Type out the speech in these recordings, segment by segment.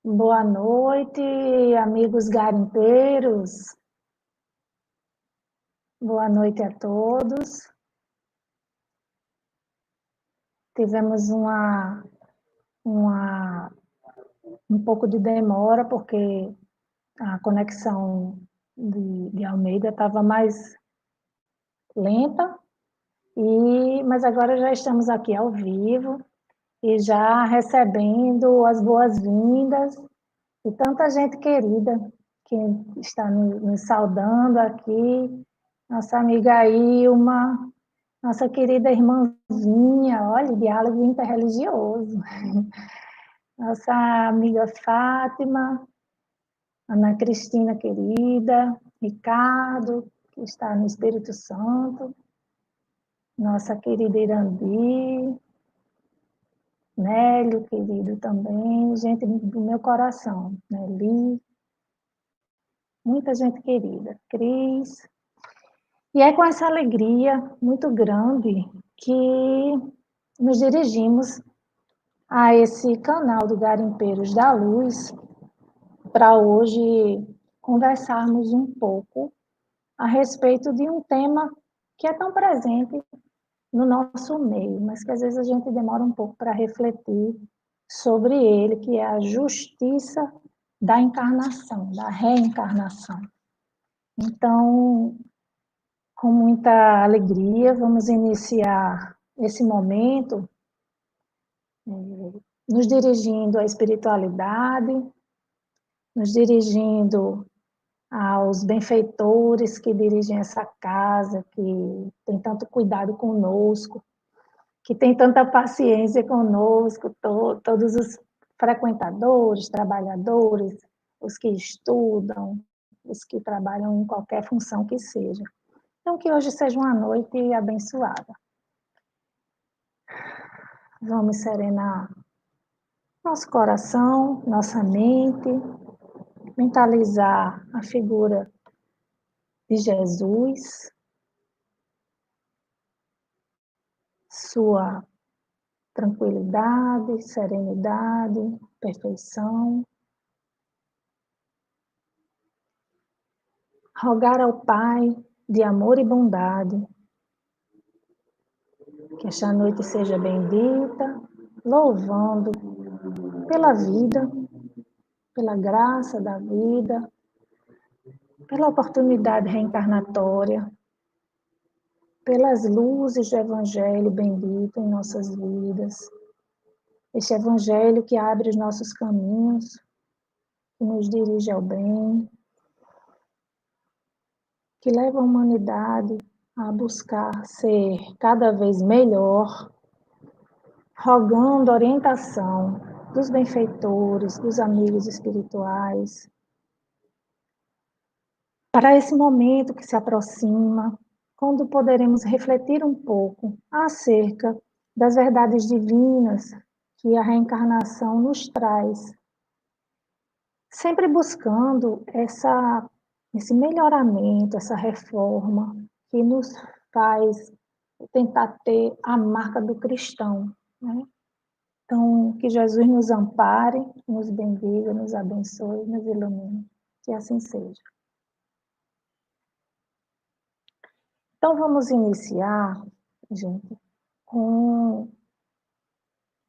Boa noite, amigos garimpeiros. Boa noite a todos. Tivemos um pouco de demora, porque a conexão de Almeida estava mais lenta, mas agora já estamos aqui ao vivo e já recebendo as boas-vindas de tanta gente querida que está nos saudando aqui. Nossa amiga Ilma, nossa querida irmãzinha, olha, diálogo interreligioso. Nossa amiga Fátima, Ana Cristina querida, Ricardo, que está no Espírito Santo, nossa querida Irandi, Nélio, querido também, gente do meu coração, Nelly, muita gente querida, Cris. E é com essa alegria muito grande que nos dirigimos a esse canal do Garimpeiros da Luz para hoje conversarmos um pouco a respeito de um tema que é tão presente no nosso meio, mas que às vezes a gente demora um pouco para refletir sobre ele, que é a justiça da encarnação, da reencarnação. Então, com muita alegria, vamos iniciar esse momento nos dirigindo à espiritualidade, nos dirigindo aos benfeitores que dirigem essa casa, que tem tanto cuidado conosco, que tem tanta paciência conosco, todos os frequentadores, trabalhadores, os que estudam, os que trabalham em qualquer função que seja. Então, que hoje seja uma noite abençoada. Vamos serenar nosso coração, nossa mente, mentalizar a figura de Jesus, sua tranquilidade, serenidade, perfeição. Rogar ao Pai de amor e bondade que esta noite seja bendita, louvando pela vida, pela graça da vida, pela oportunidade reencarnatória, pelas luzes do Evangelho bendito em nossas vidas. Este Evangelho que abre os nossos caminhos, que nos dirige ao bem, que leva a humanidade a buscar ser cada vez melhor, rogando orientação dos benfeitores, dos amigos espirituais, para esse momento que se aproxima, quando poderemos refletir um pouco acerca das verdades divinas que a reencarnação nos traz, sempre buscando esse melhoramento, essa reforma que nos faz tentar ter a marca do cristão, né? Então, que Jesus nos ampare, nos bendiga, nos abençoe, nos ilumine, que assim seja. Então, vamos iniciar, gente, com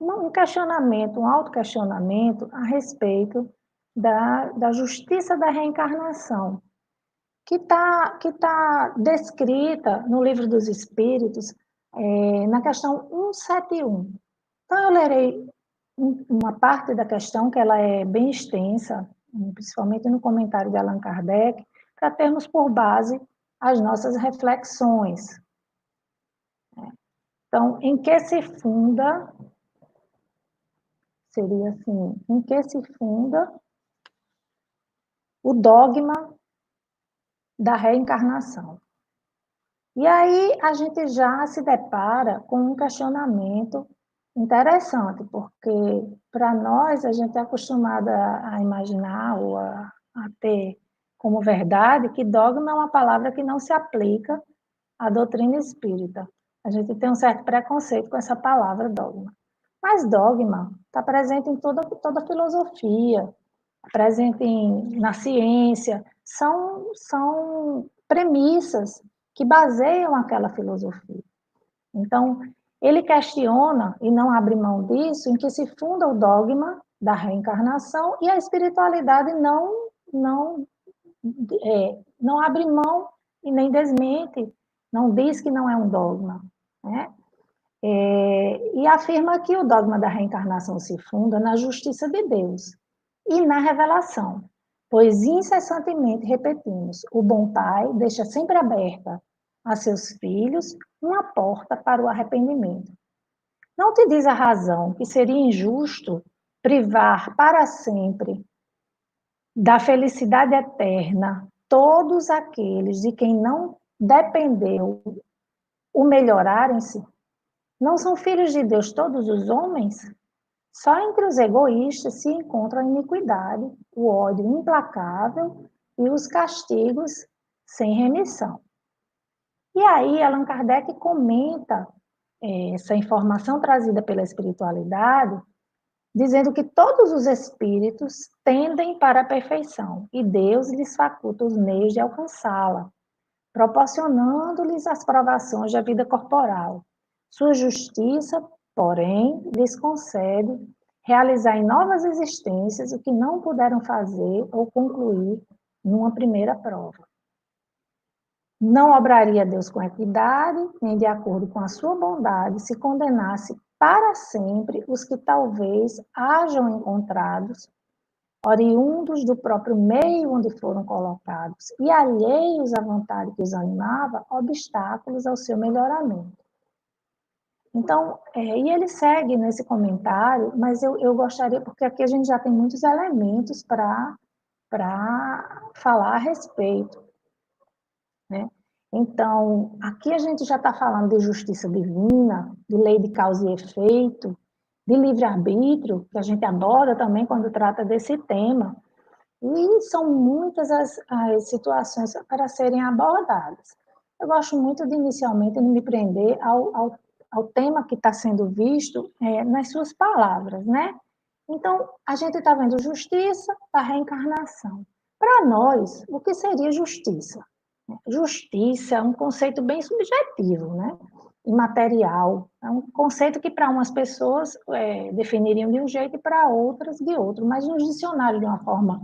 um questionamento, um autoquestionamento a respeito da justiça da reencarnação, que tá descrita no Livro dos Espíritos, na questão 171. Então, eu lerei uma parte da questão, que ela é bem extensa, principalmente no comentário de Allan Kardec, para termos por base as nossas reflexões. Então, em que se funda, seria assim, em que se funda o dogma da reencarnação? E aí a gente já se depara com um questionamento interessante, porque para nós a gente é acostumada a imaginar ou a ter como verdade que dogma é uma palavra que não se aplica à doutrina espírita. A gente tem um certo preconceito com essa palavra dogma. Mas dogma está presente em toda filosofia, presente na ciência, são premissas que baseiam aquela filosofia. Então, ele questiona, e não abre mão disso, em que se funda o dogma da reencarnação, e a espiritualidade não abre mão e nem desmente, não diz que não é um dogma, né? E afirma que o dogma da reencarnação se funda na justiça de Deus e na revelação, pois incessantemente repetimos: o bom pai deixa sempre aberta a seus filhos uma porta para o arrependimento. Não te diz a razão que seria injusto privar para sempre da felicidade eterna todos aqueles de quem não dependeu o melhorarem-se? Não são filhos de Deus todos os homens? Só entre os egoístas se encontra a iniquidade, o ódio implacável e os castigos sem remissão. E aí Allan Kardec comenta essa informação trazida pela espiritualidade, dizendo que todos os espíritos tendem para a perfeição e Deus lhes faculta os meios de alcançá-la, proporcionando-lhes as provações da vida corporal. Sua justiça, porém, lhes concede realizar em novas existências o que não puderam fazer ou concluir numa primeira prova. Não obraria Deus com equidade, nem de acordo com a sua bondade, se condenasse para sempre os que talvez hajam encontrados, oriundos do próprio meio onde foram colocados, e alheios à vontade que os animava, obstáculos ao seu melhoramento. Então, e ele segue nesse comentário, mas eu gostaria, porque aqui a gente já tem muitos elementos para falar a respeito, né? Então, aqui a gente já está falando de justiça divina, de lei de causa e efeito, de livre-arbítrio, que a gente aborda também quando trata desse tema. E são muitas as situações para serem abordadas. Eu gosto muito de, inicialmente, me prender ao tema que está sendo visto nas suas palavras, né? Então, a gente está vendo justiça da reencarnação. Para nós, o que seria justiça? Justiça é um conceito bem subjetivo, né? Imaterial. É um conceito que para umas pessoas definiriam de um jeito e para outras de outro, mas no dicionário, de uma forma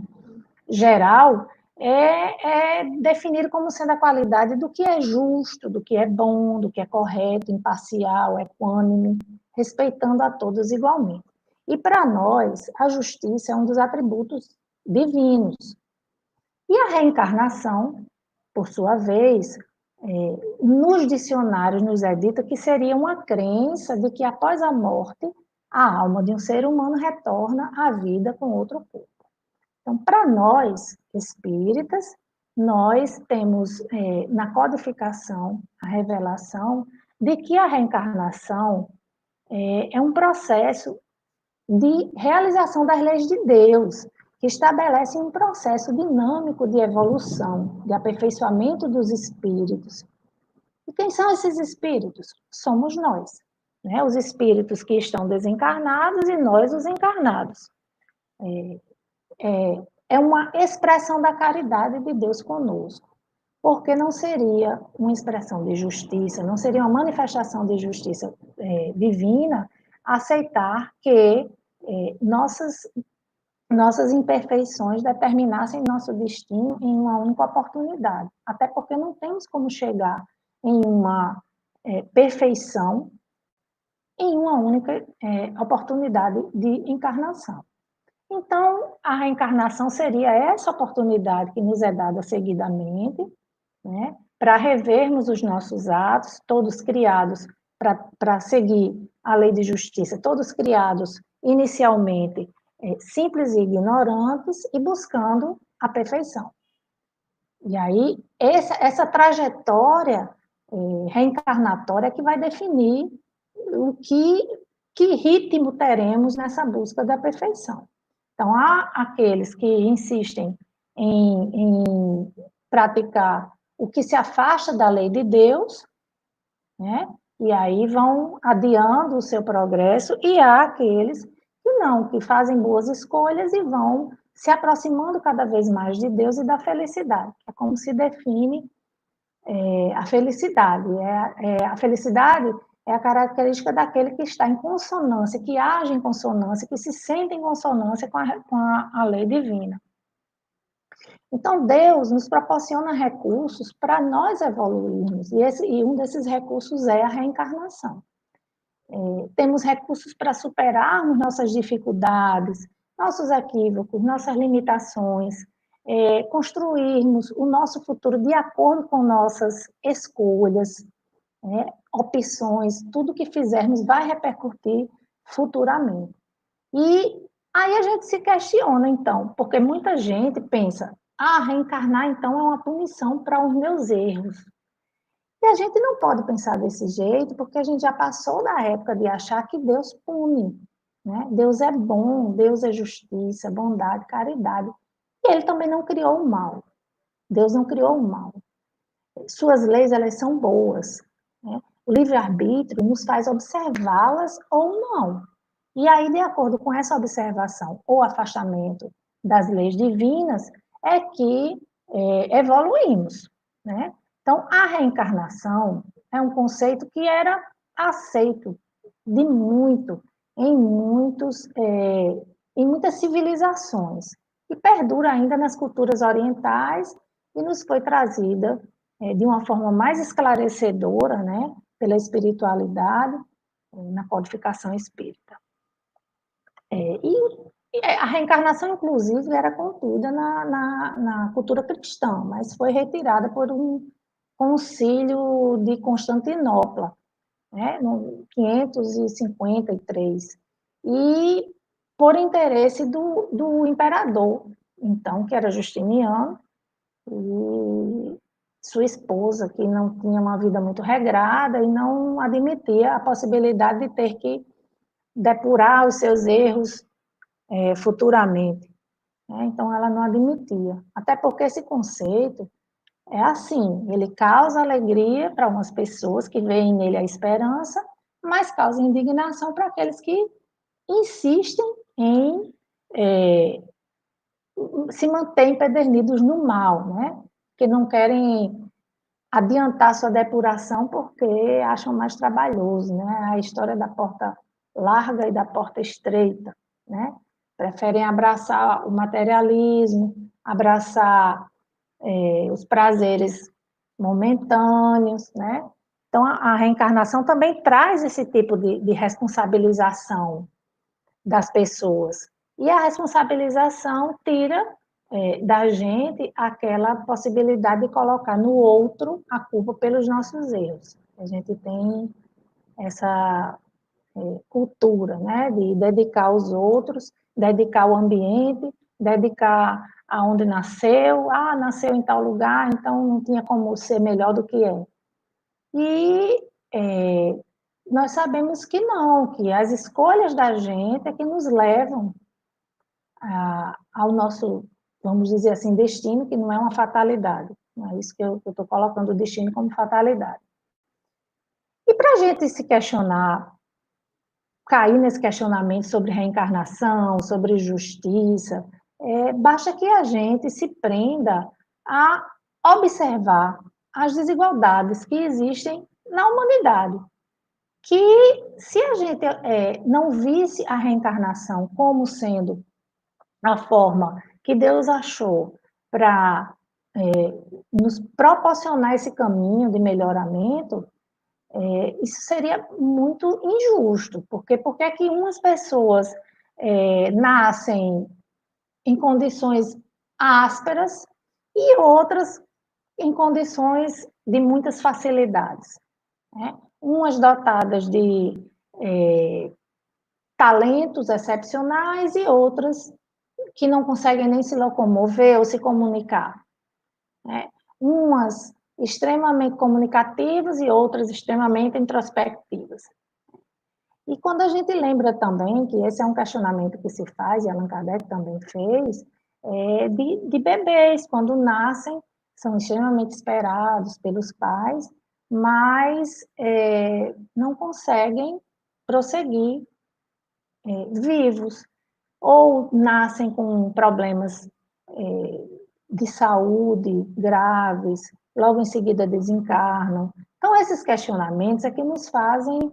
geral, é definido como sendo a qualidade do que é justo, do que é bom, do que é correto, imparcial, equânime, respeitando a todos igualmente. E para nós, a justiça é um dos atributos divinos. E a reencarnação, por sua vez, nos dicionários nos é dita que seria uma crença de que após a morte, a alma de um ser humano retorna à vida com outro corpo. Então, para nós, espíritas, nós temos na codificação a revelação de que a reencarnação é um processo de realização das leis de Deus, que estabelece um processo dinâmico de evolução, de aperfeiçoamento dos espíritos. E quem são esses espíritos? Somos nós, né? Os espíritos que estão desencarnados e nós os encarnados. É uma expressão da caridade de Deus conosco, porque não seria uma expressão de justiça, não seria uma manifestação de justiça divina aceitar que nossas imperfeições determinassem nosso destino em uma única oportunidade, até porque não temos como chegar em uma perfeição em uma única oportunidade de encarnação. Então, a reencarnação seria essa oportunidade que nos é dada seguidamente, né, para revermos os nossos atos, todos criados para seguir a lei de justiça, todos criados inicialmente simples e ignorantes e buscando a perfeição. E aí, essa trajetória reencarnatória que vai definir que ritmo teremos nessa busca da perfeição. Então, há aqueles que insistem em praticar o que se afasta da lei de Deus, né? E aí vão adiando o seu progresso, e há aqueles que não, que fazem boas escolhas e vão se aproximando cada vez mais de Deus e da felicidade. É como se define a felicidade. A felicidade é a característica daquele que está em consonância, que age em consonância, que se sente em consonância com a lei divina. Então, Deus nos proporciona recursos para nós evoluirmos, e um desses recursos é a reencarnação. Temos recursos para superarmos nossas dificuldades, nossos equívocos, nossas limitações, construirmos o nosso futuro de acordo com nossas escolhas, opções, tudo que fizermos vai repercutir futuramente. E aí a gente se questiona, então, porque muita gente pensa, reencarnar, então, é uma punição para os meus erros. E a gente não pode pensar desse jeito, porque a gente já passou da época de achar que Deus pune, né? Deus é bom, Deus é justiça, bondade, caridade. E Ele também não criou o mal. Deus não criou o mal. Suas leis, elas são boas, né? O livre-arbítrio nos faz observá-las ou não. E aí, de acordo com essa observação ou afastamento das leis divinas, é que evoluímos, né? Então, a reencarnação é um conceito que era aceito de muito em muitas civilizações e perdura ainda nas culturas orientais e nos foi trazida de uma forma mais esclarecedora, né, pela espiritualidade, na codificação espírita. E a reencarnação, inclusive, era contida na cultura cristã, mas foi retirada por um concílio de Constantinopla, né, no 553, e por interesse do imperador, então, que era Justiniano, e sua esposa, que não tinha uma vida muito regrada e não admitia a possibilidade de ter que depurar os seus erros futuramente. Né? Então, ela não admitia. Até porque esse conceito é assim, ele causa alegria para umas pessoas que veem nele a esperança, mas causa indignação para aqueles que insistem em se manter empedernidos no mal, né? Que não querem adiantar sua depuração porque acham mais trabalhoso, né? A história da porta larga e da porta estreita, né? Preferem abraçar o materialismo, abraçar os prazeres momentâneos, né? Então, a reencarnação também traz esse tipo de responsabilização das pessoas. E a responsabilização tira da gente aquela possibilidade de colocar no outro a culpa pelos nossos erros. A gente tem essa cultura, né, de dedicar aos outros, dedicar ao ambiente, dedicar aonde nasceu, nasceu em tal lugar, então não tinha como ser melhor do que é. E nós sabemos que não, que as escolhas da gente é que nos levam ao nosso, vamos dizer assim, destino, que não é uma fatalidade. Não é isso que eu estou colocando o destino como fatalidade. E para a gente se questionar, cair nesse questionamento sobre reencarnação, sobre justiça, basta que a gente se prenda a observar as desigualdades que existem na humanidade. Que se a gente não visse a reencarnação como sendo a forma que Deus achou para nos proporcionar esse caminho de melhoramento, isso seria muito injusto, porque por que umas pessoas nascem em condições ásperas e outras em condições de muitas facilidades, né? Umas dotadas de talentos excepcionais e outras que não conseguem nem se locomover ou se comunicar, né? Umas extremamente comunicativas e outras extremamente introspectivas. E quando a gente lembra também, que esse é um questionamento que se faz, e Allan Kardec também fez, de bebês, quando nascem, são extremamente esperados pelos pais, mas não conseguem prosseguir vivos. ou nascem com problemas de saúde graves, logo em seguida desencarnam. Então, esses questionamentos é que nos fazem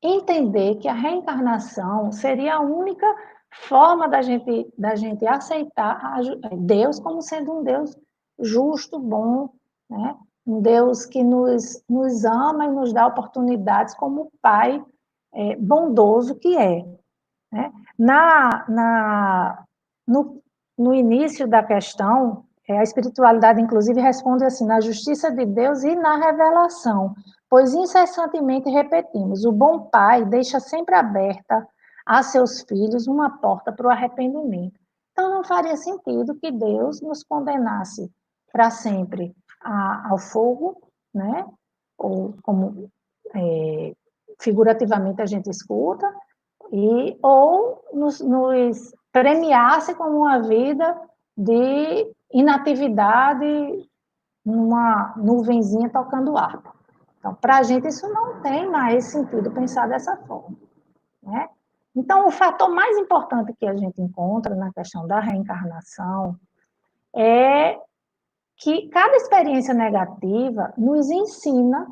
entender que a reencarnação seria a única forma da gente aceitar Deus como sendo um Deus justo, bom, né? Um Deus que nos ama e nos dá oportunidades como Pai bondoso que é. Né? No, no início da questão, a espiritualidade, inclusive, responde assim, na justiça de Deus e na revelação, pois incessantemente repetimos, o bom pai deixa sempre aberta a seus filhos uma porta para o arrependimento. Então, não faria sentido que Deus nos condenasse para sempre ao fogo, né? Ou como figurativamente a gente escuta, ou nos premiasse com uma vida de inatividade numa nuvenzinha tocando harpa. Então, para a gente, isso não tem mais sentido pensar dessa forma. Né? Então, o fator mais importante que a gente encontra na questão da reencarnação é que cada experiência negativa nos ensina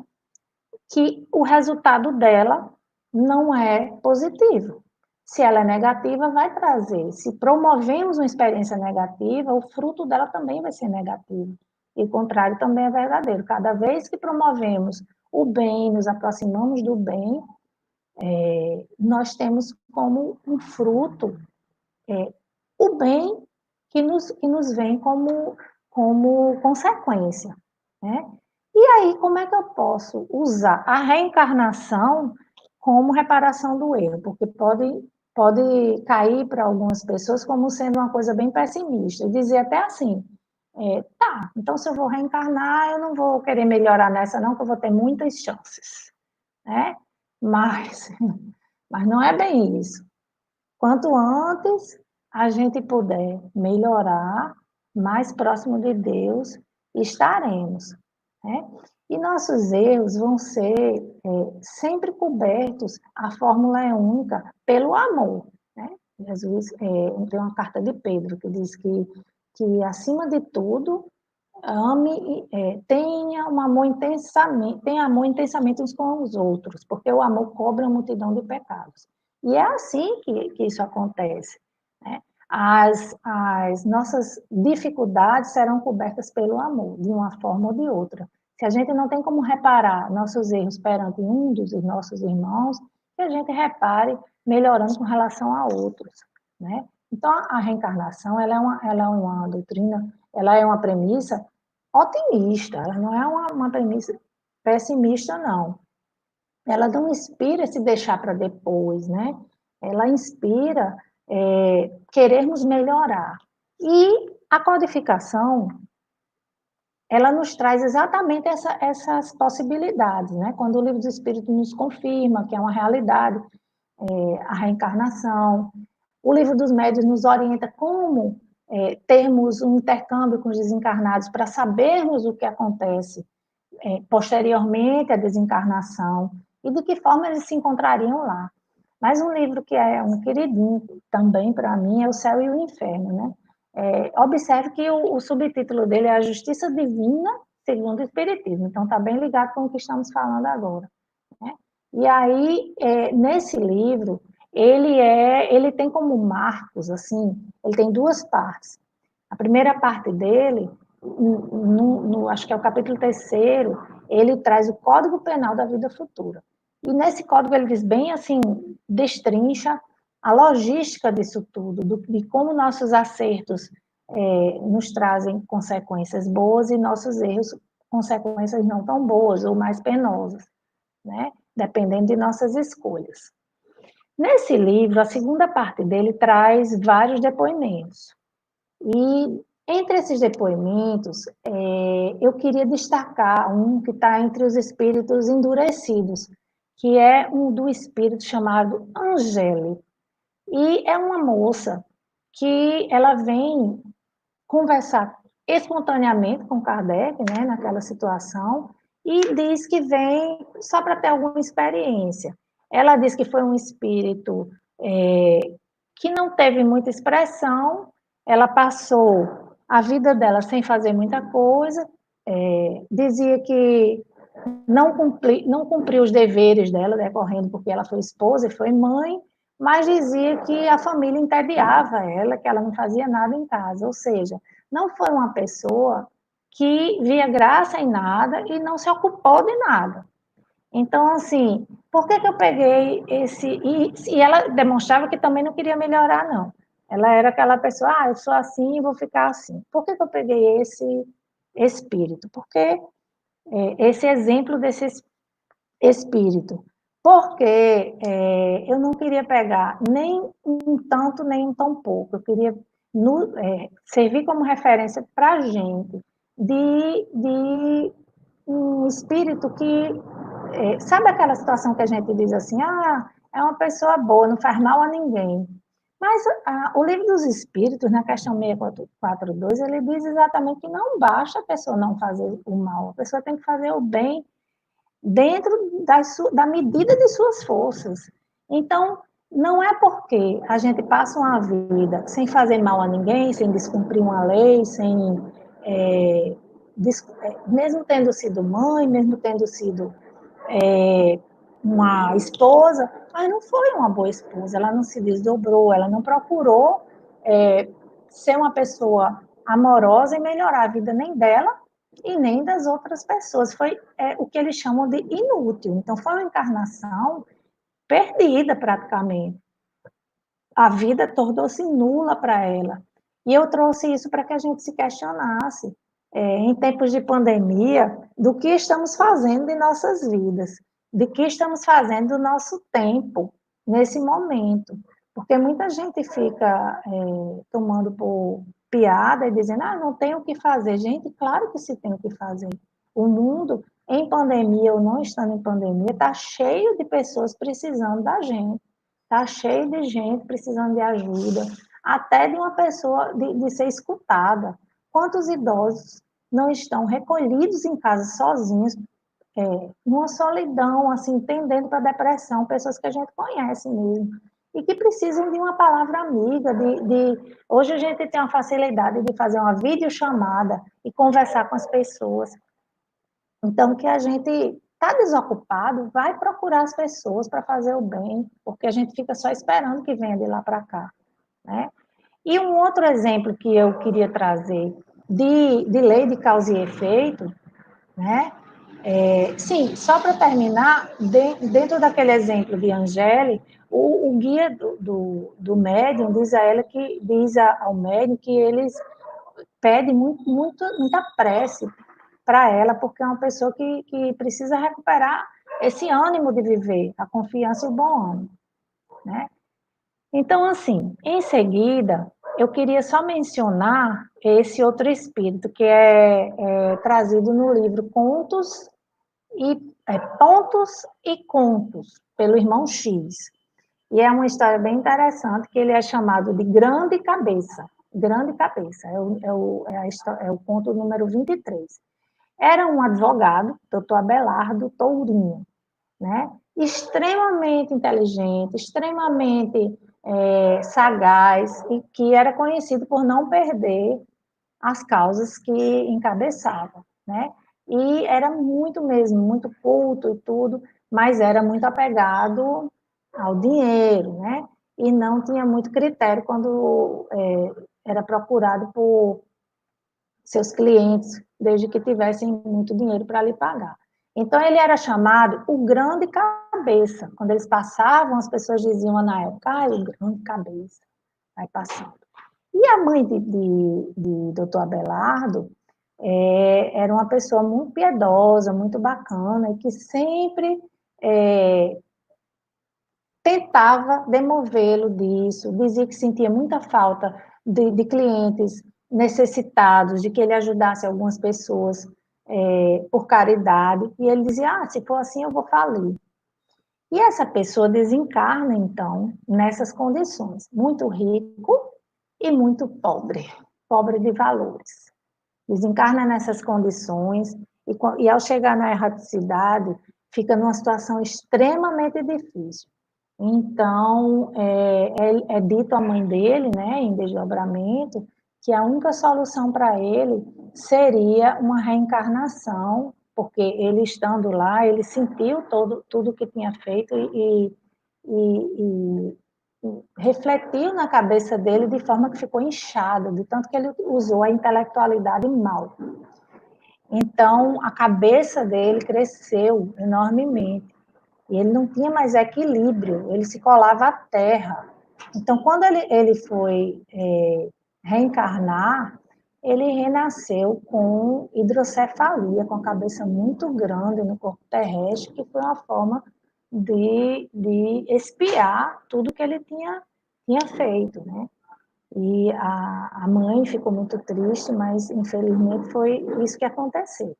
que o resultado dela não é positivo. Se ela é negativa, vai trazer. Se promovemos uma experiência negativa, o fruto dela também vai ser negativo. E o contrário também é verdadeiro. Cada vez que promovemos o bem, nos aproximamos do bem, nós temos como um fruto o bem que nos vem como consequência. Né? E aí, como é que eu posso usar a reencarnação como reparação do erro? Porque pode cair para algumas pessoas como sendo uma coisa bem pessimista, e dizer até assim, tá, então se eu vou reencarnar, eu não vou querer melhorar nessa não, que eu vou ter muitas chances, né? Mas, mas não é bem isso. Quanto antes a gente puder melhorar, mais próximo de Deus estaremos. Né? E nossos erros vão ser sempre cobertos, a fórmula é única, pelo amor. Né? Jesus, tem uma carta de Pedro que diz que acima de tudo, ame, tenha amor intensamente uns com os outros, porque o amor cobre a multidão de pecados. E é assim que isso acontece. Né? As nossas dificuldades serão cobertas pelo amor, de uma forma ou de outra. Se a gente não tem como reparar nossos erros perante um dos nossos irmãos, que a gente repare melhorando com relação a outros. Né? Então, a reencarnação ela é uma doutrina, ela é uma premissa otimista, ela não é uma premissa pessimista, não. Ela não inspira se deixar para depois, né? Ela inspira querermos melhorar. E a codificação, ela nos traz exatamente essas possibilidades, né? Quando o Livro dos Espíritos nos confirma que é uma realidade, a reencarnação. O Livro dos Médiuns nos orienta como termos um intercâmbio com os desencarnados para sabermos o que acontece posteriormente à desencarnação e de que forma eles se encontrariam lá. Mas um livro que é um queridinho também para mim é O Céu e o Inferno, né? Observe que o subtítulo dele é A Justiça Divina segundo o Espiritismo, então está bem ligado com o que estamos falando agora. Né? E aí, nesse livro, ele tem como marcos, assim, ele tem duas partes. A primeira parte dele, acho que é o capítulo 3º, ele traz o Código Penal da Vida Futura. E nesse código ele diz bem assim, destrincha a logística disso tudo, de como nossos acertos nos trazem consequências boas e nossos erros consequências não tão boas ou mais penosas, né? Dependendo de nossas escolhas. Nesse livro, a segunda parte dele traz vários depoimentos. E entre esses depoimentos, eu queria destacar um que está entre os espíritos endurecidos, que é um do espírito chamado Angélica. E é uma moça que ela vem conversar espontaneamente com Kardec, né, naquela situação, e diz que vem só para ter alguma experiência. Ela diz que foi um espírito que não teve muita expressão, ela passou a vida dela sem fazer muita coisa, dizia que não cumpriu os deveres dela, decorrendo porque ela foi esposa e foi mãe, mas dizia que a família entediava ela, que ela não fazia nada em casa, ou seja, não foi uma pessoa que via graça em nada e não se ocupou de nada. Então, assim, por que eu peguei esse... E ela demonstrava que também não queria melhorar, não. Ela era aquela pessoa, eu sou assim e vou ficar assim. Por que eu peguei esse espírito? Porque esse exemplo desse espírito. Porque eu não queria pegar nem um tanto, nem um tão pouco. Eu queria servir como referência para a gente de um espírito que... sabe aquela situação que a gente diz assim, é uma pessoa boa, não faz mal a ninguém. Mas o livro dos Espíritos, na questão 642, ele diz exatamente que não basta a pessoa não fazer o mal, a pessoa tem que fazer o bem dentro da medida de suas forças. Então, não é porque a gente passa uma vida sem fazer mal a ninguém, sem descumprir uma lei, sem mesmo tendo sido mãe, mesmo tendo sido uma esposa, mas não foi uma boa esposa, ela não se desdobrou, ela não procurou ser uma pessoa amorosa e melhorar a vida nem dela e nem das outras pessoas. Foi o que eles chamam de inútil. Então, foi uma encarnação perdida praticamente. A vida tornou-se nula para ela. E eu trouxe isso para que a gente se questionasse, em tempos de pandemia, do que estamos fazendo em nossas vidas, de que estamos fazendo do nosso tempo nesse momento. Porque muita gente fica tomando por piada e dizendo, não tem o que fazer. Gente, claro que se tem o que fazer. O mundo, em pandemia ou não estando em pandemia, está cheio de pessoas precisando da gente. Está cheio de gente precisando de ajuda, até de uma pessoa de ser escutada. Quantos idosos não estão recolhidos em casa sozinhos, numa solidão, assim, tendendo para depressão, pessoas que a gente conhece mesmo, e que precisam de uma palavra amiga, Hoje a gente tem uma facilidade de fazer uma videochamada e conversar com as pessoas. Então, que a gente está desocupado, vai procurar as pessoas para fazer o bem, porque a gente fica só esperando que venha de lá para cá, né? E um outro exemplo que eu queria trazer de lei de causa e efeito, né? Sim, só para terminar, dentro daquele exemplo de Angele, o guia do médium diz ao médium que eles pedem muita prece para ela, porque é uma pessoa que precisa recuperar esse ânimo de viver, a confiança e o bom ânimo, né? Então, assim, em seguida, eu queria só mencionar esse outro espírito que é trazido no livro Pontos e Contos, pelo irmão X. E é uma história bem interessante, que ele é chamado de Grande Cabeça. Grande Cabeça, é o conto número 23. Era um advogado, doutor Abelardo Tourinho, né? Extremamente inteligente, extremamente sagaz, e que era conhecido por não perder as causas que encabeçava, né? E era muito mesmo, muito culto e tudo, mas era muito apegado ao dinheiro, né? E não tinha muito critério quando era procurado por seus clientes, desde que tivessem muito dinheiro para lhe pagar. Então, ele era chamado o grande cabeça. Quando eles passavam, as pessoas diziam na época, o grande cabeça, vai passando. E a mãe de doutor Abelardo era uma pessoa muito piedosa, muito bacana, e que sempre tentava demovê-lo disso, dizia que sentia muita falta de clientes necessitados, de que ele ajudasse algumas pessoas por caridade, e ele dizia, se for assim eu vou falir. E essa pessoa desencarna, então, nessas condições, muito rico e muito pobre, pobre de valores. Desencarna nessas condições, e ao chegar na erraticidade, fica numa situação extremamente difícil. Então, é dito à mãe dele, né, em desdobramento, que a única solução para ele seria uma reencarnação, porque ele estando lá, ele sentiu tudo que tinha feito e refletiu na cabeça dele de forma que ficou inchada, de tanto que ele usou a intelectualidade mal. Então, a cabeça dele cresceu enormemente. E ele não tinha mais equilíbrio, ele se colava à terra. Então, quando ele foi reencarnar, ele renasceu com hidrocefalia, com a cabeça muito grande no corpo terrestre, que foi uma forma de expiar tudo que ele tinha feito, né? E a mãe ficou muito triste, mas infelizmente foi isso que aconteceu.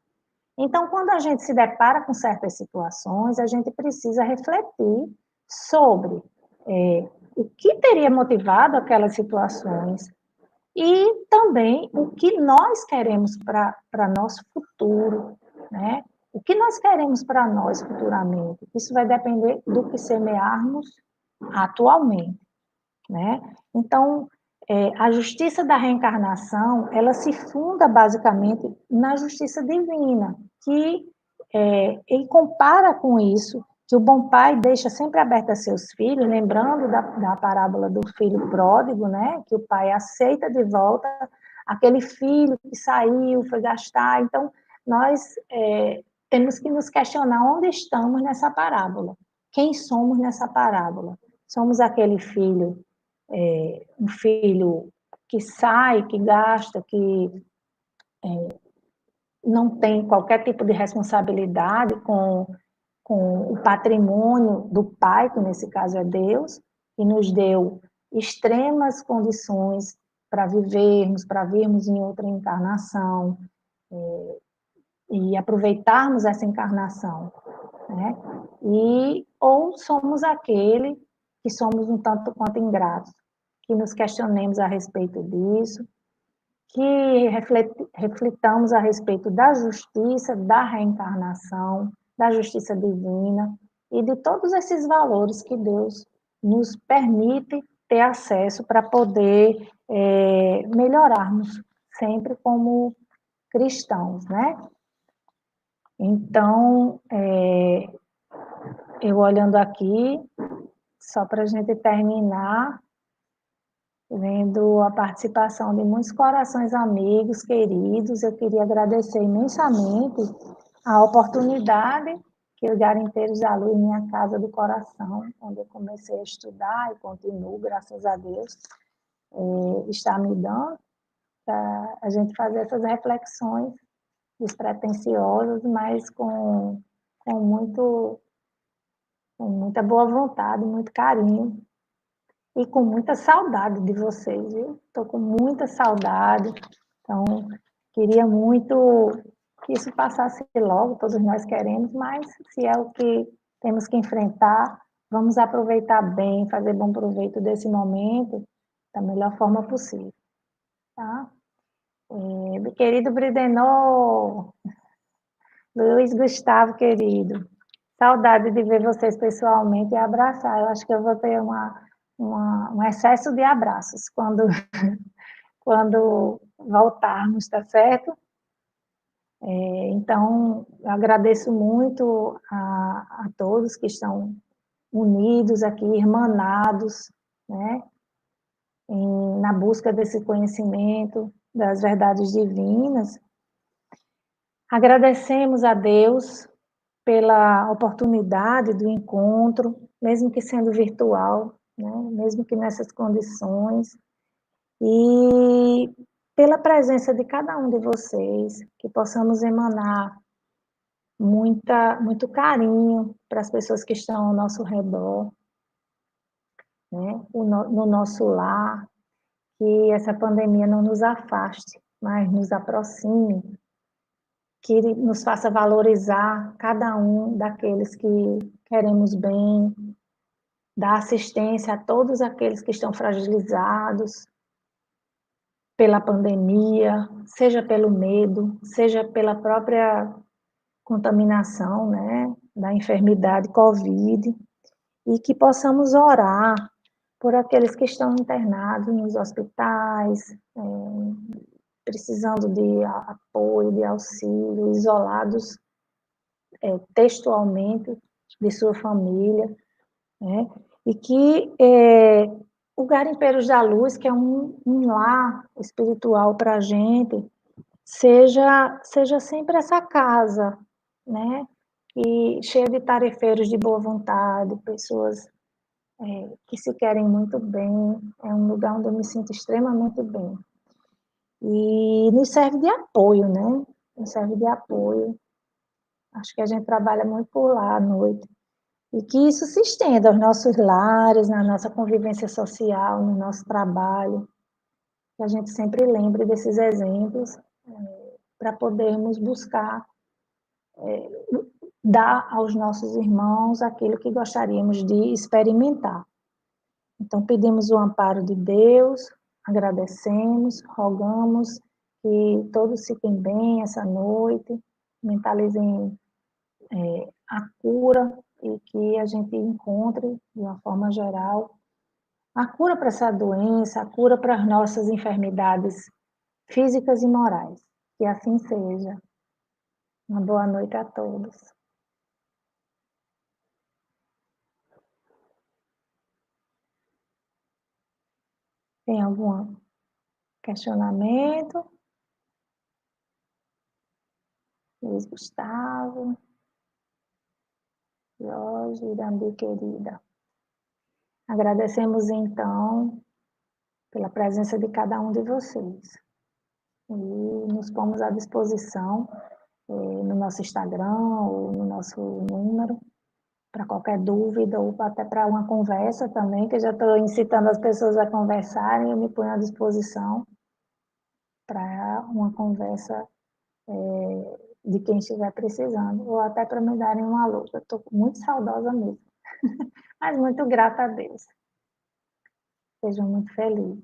Então, quando a gente se depara com certas situações, a gente precisa refletir sobre o que teria motivado aquelas situações e também o que nós queremos para nosso futuro, né? O que nós queremos para nós futuramente. Isso vai depender do que semearmos atualmente, né? Então, a justiça da reencarnação, ela se funda basicamente na justiça divina, que ele compara com isso, que o bom pai deixa sempre aberto a seus filhos, lembrando da parábola do filho pródigo, né? Que o pai aceita de volta aquele filho que saiu, foi gastar. Então, nós temos que nos questionar onde estamos nessa parábola, quem somos nessa parábola. Somos aquele filho um filho que sai, que gasta, que não tem qualquer tipo de responsabilidade com o patrimônio do pai, que nesse caso é Deus, que nos deu extremas condições para vivermos, para virmos em outra encarnação e aproveitarmos essa encarnação, né? Ou somos aquele que somos um tanto quanto ingratos, que nos questionemos a respeito disso, que reflitamos a respeito da justiça, da reencarnação, da justiça divina e de todos esses valores que Deus nos permite ter acesso para poder melhorarmos sempre como cristãos, né? Então, eu olhando aqui, só para a gente terminar, vendo a participação de muitos corações amigos, queridos, eu queria agradecer imensamente a oportunidade que os garimpeiros da luz, minha casa do coração, onde eu comecei a estudar e continuo, graças a Deus, está me dando para a gente fazer essas reflexões despretensiosas, mas muito, com muita boa vontade, muito carinho e com muita saudade de vocês, viu? Estou com muita saudade, então queria muito que isso passasse logo, todos nós queremos, mas se é o que temos que enfrentar, vamos aproveitar bem, fazer bom proveito desse momento da melhor forma possível, tá? Querido Bridenor, Luiz Gustavo, querido, saudade de ver vocês pessoalmente e abraçar. Eu acho que eu vou ter um excesso de abraços quando voltarmos, tá certo? Então, eu agradeço muito a todos que estão unidos aqui, irmanados, né? Na busca desse conhecimento das verdades divinas. Agradecemos a Deus pela oportunidade do encontro, mesmo que sendo virtual, né? Mesmo que nessas condições, e pela presença de cada um de vocês, que possamos emanar muito carinho para as pessoas que estão ao nosso redor, né? No nosso lar, que essa pandemia não nos afaste, mas nos aproxime, que nos faça valorizar cada um daqueles que queremos bem, dar assistência a todos aqueles que estão fragilizados pela pandemia, seja pelo medo, seja pela própria contaminação, né, da enfermidade Covid, e que possamos orar por aqueles que estão internados nos hospitais, precisando de apoio, de auxílio, isolados textualmente de sua família, né? E que o Garimpeiros da Luz, que é um lar espiritual para a gente, seja sempre essa casa, né? E cheia de tarefeiros de boa vontade, pessoas que se querem muito bem. É um lugar onde eu me sinto extremamente bem. E nos serve de apoio, né? Nos serve de apoio. Acho que a gente trabalha muito por lá à noite. E que isso se estenda aos nossos lares, na nossa convivência social, no nosso trabalho. Que a gente sempre lembre desses exemplos para podermos buscar dar aos nossos irmãos aquilo que gostaríamos de experimentar. Então, pedimos o amparo de Deus, agradecemos, rogamos que todos fiquem bem essa noite, mentalizem a cura e que a gente encontre, de uma forma geral, a cura para essa doença, a cura para as nossas enfermidades físicas e morais. Que assim seja. Uma boa noite a todos. Tem algum questionamento? Luiz Gustavo, Jorge, Irambi querida. Agradecemos então pela presença de cada um de vocês. E nos pomos à disposição no nosso Instagram ou no nosso número, para qualquer dúvida ou até para uma conversa também, que eu já estou incitando as pessoas a conversarem, eu me ponho à disposição para uma conversa de quem estiver precisando, ou até para me darem um alô, eu estou muito saudosa mesmo, mas muito grata a Deus. Sejam muito felizes.